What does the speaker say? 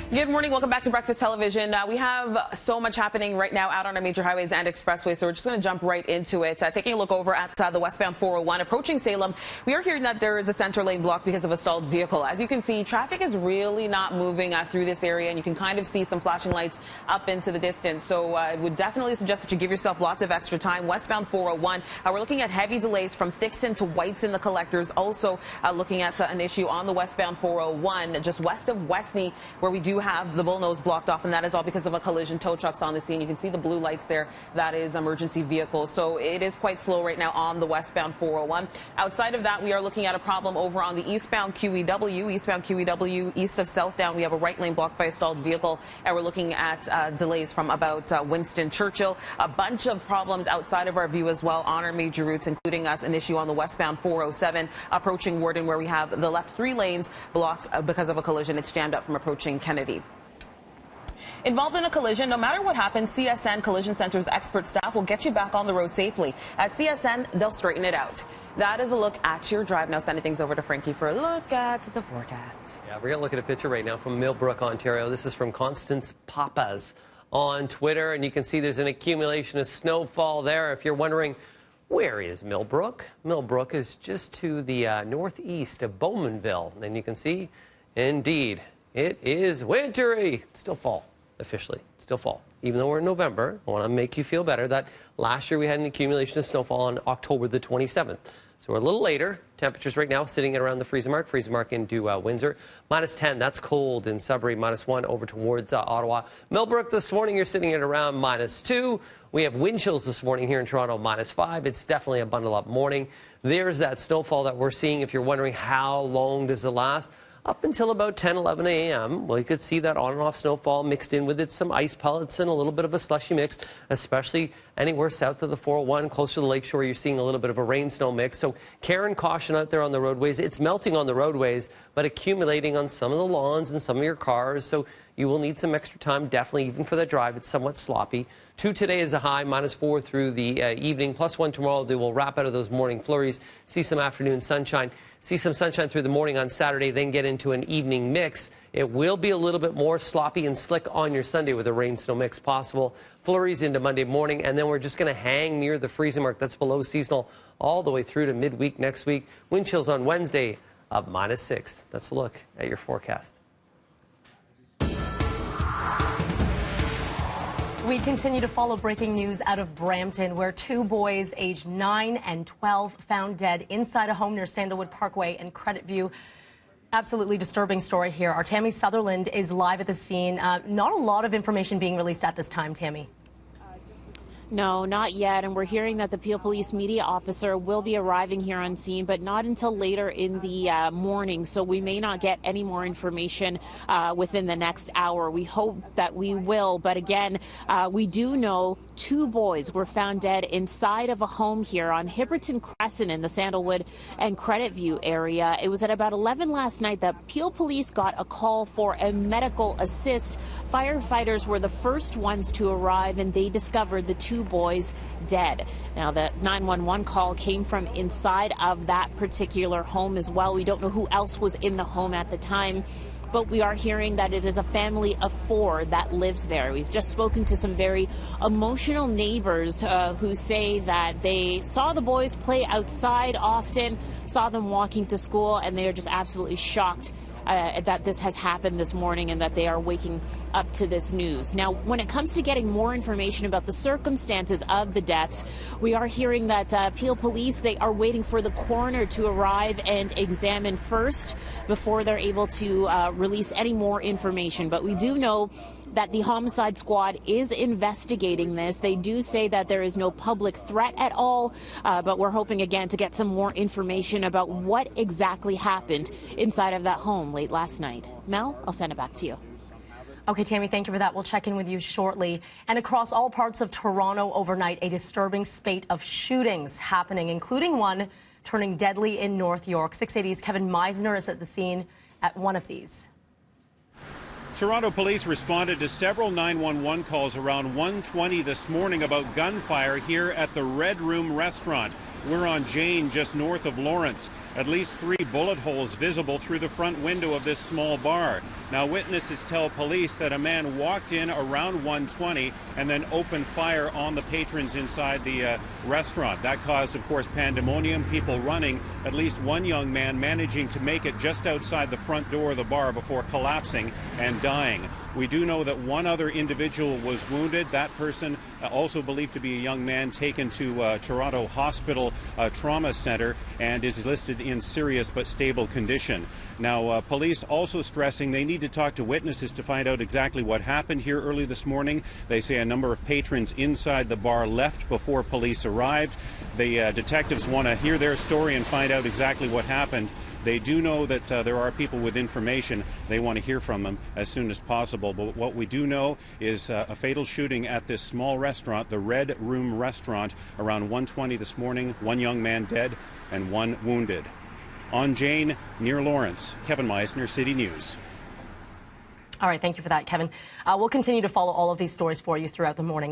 Good morning. Welcome back to Breakfast Television. We have so much happening right now out on our major highways and expressways, so we're just going to jump right into it. Taking a look over at the westbound 401 approaching Salem, we are hearing that there is a center lane block because of a stalled vehicle. As you can see, traffic is really not moving through this area, and you can kind of see some flashing lights up into the distance. So I would definitely suggest that you give yourself lots of extra time. Westbound 401, we're looking at heavy delays from Thixton to Whites in the collectors. Also looking at an issue on the westbound 401 just west of Westney, where we do have the bullnose blocked off, and that is all because of a collision. Tow trucks on the scene. You can see the blue lights there. That is emergency vehicles. So it is quite slow right now on the westbound 401. Outside of that, we are looking at a problem over on the eastbound QEW. Eastbound QEW, east of Southdown, we have a right lane blocked by a stalled vehicle, and we're looking at delays from about Winston Churchill. A bunch of problems outside of our view as well on our major routes, including an issue on the westbound 407 approaching Warden, where we have the left 3 lanes blocked because of a collision. It's jammed up from approaching Kennedy. Involved in a collision, no matter what happens, CSN Collision Center's expert staff will get you back on the road safely. At CSN, they'll straighten it out. That is a look at your drive. Now sending things over to Frankie for a look at the forecast. Yeah, we're going to look at a picture right now from Millbrook, Ontario. This is from Constance Papas on Twitter, and you can see there's an accumulation of snowfall there. If you're wondering, where is Millbrook? Millbrook is just to the northeast of Bowmanville. And you can see, indeed, it is wintry. It's still fall. Officially, still fall. Even though we're in November, I want to make you feel better that last year we had an accumulation of snowfall on October the 27th. So we're a little later. Temperatures right now sitting at around the freezing mark into Windsor. -10, that's cold in Sudbury. -1 over towards Ottawa. Millbrook this morning, you're sitting at around -2. We have wind chills this morning here in Toronto, -5. It's definitely a bundle up morning. There's that snowfall that we're seeing. If you're wondering how long does it last, up until about 10, 11 a.m. Well, you could see that on and off snowfall mixed in with it, some ice pellets and a little bit of a slushy mix, especially anywhere south of the 401, closer to the lakeshore. You're seeing a little bit of a rain-snow mix. So care and caution out there on the roadways. It's melting on the roadways, but accumulating on some of the lawns and some of your cars. So you will need some extra time, definitely, even for the drive. It's somewhat sloppy. 2 today is a high, -4 through the evening, +1 tomorrow. They will wrap out of those morning flurries, see some afternoon sunshine, see some sunshine through the morning on Saturday, then get into an evening mix. It will be a little bit more sloppy and slick on your Sunday with a rain-snow mix possible. Flurries into Monday morning, and then we're just going to hang near the freezing mark. That's below seasonal all the way through to midweek next week. Wind chills on Wednesday of -6. That's a look at your forecast. We continue to follow breaking news out of Brampton, where 2 boys aged 9 and 12 found dead inside a home near Sandalwood Parkway and Credit View. Absolutely disturbing story here. Our Tammy Sutherland is live at the scene. Not a lot of information being released at this time, Tammy. No, not yet. And we're hearing that the Peel Police media officer will be arriving here on scene, but not until later in the morning. So we may not get any more information within the next hour. We hope that we will. But again, we do know 2 boys were found dead inside of a home here on Hipperton Crescent in the Sandalwood and Credit View area. It was at about 11 last night that Peel Police got a call for a medical assist. Firefighters were the first ones to arrive, and they discovered the 2 boys dead. Now, the 911 call came from inside of that particular home as well. We don't know who else was in the home at the time, but we are hearing that it is a family of 4 that lives there. We've just spoken to some very emotional neighbors who say that they saw the boys play outside often, saw them walking to school, and they are just absolutely shocked that this has happened this morning and that they are waking up to this news. Now, when it comes to getting more information about the circumstances of the deaths, we are hearing that Peel Police, they are waiting for the coroner to arrive and examine first before they're able to release any more information. But we do know that the homicide squad is investigating this. They do say that there is no public threat at all, but we're hoping again to get some more information about what exactly happened inside of that home late last night. Mel, I'll send it back to you. Okay, Tammy, thank you for that. We'll check in with you shortly. And across all parts of Toronto overnight, a disturbing spate of shootings happening, including one turning deadly in North York. 680's Kevin Meisner is at the scene at one of these. Toronto police responded to several 911 calls around 1:20 this morning about gunfire here at the Red Room restaurant. We're on Jane, just north of Lawrence. At least 3 bullet holes visible through the front window of this small bar. Now, witnesses tell police that a man walked in around 1:20 and then opened fire on the patrons inside the restaurant. That caused, of course, pandemonium, people running, at least one young man managing to make it just outside the front door of the bar before collapsing and dying. We do know that one other individual was wounded. That person, also believed to be a young man, taken to Toronto Hospital Trauma Center and is listed in serious but stable condition. Now, police also stressing they need to talk to witnesses to find out exactly what happened here early this morning. They say a number of patrons inside the bar left before police arrived. The detectives want to hear their story and find out exactly what happened. They do know that there are people with information. They want to hear from them as soon as possible. But what we do know is a fatal shooting at this small restaurant, the Red Room Restaurant, around 1:20 this morning. One young man dead and one wounded. On Jane, near Lawrence, Kevin Meisner, City News. All right, thank you for that, Kevin. We'll continue to follow all of these stories for you throughout the morning.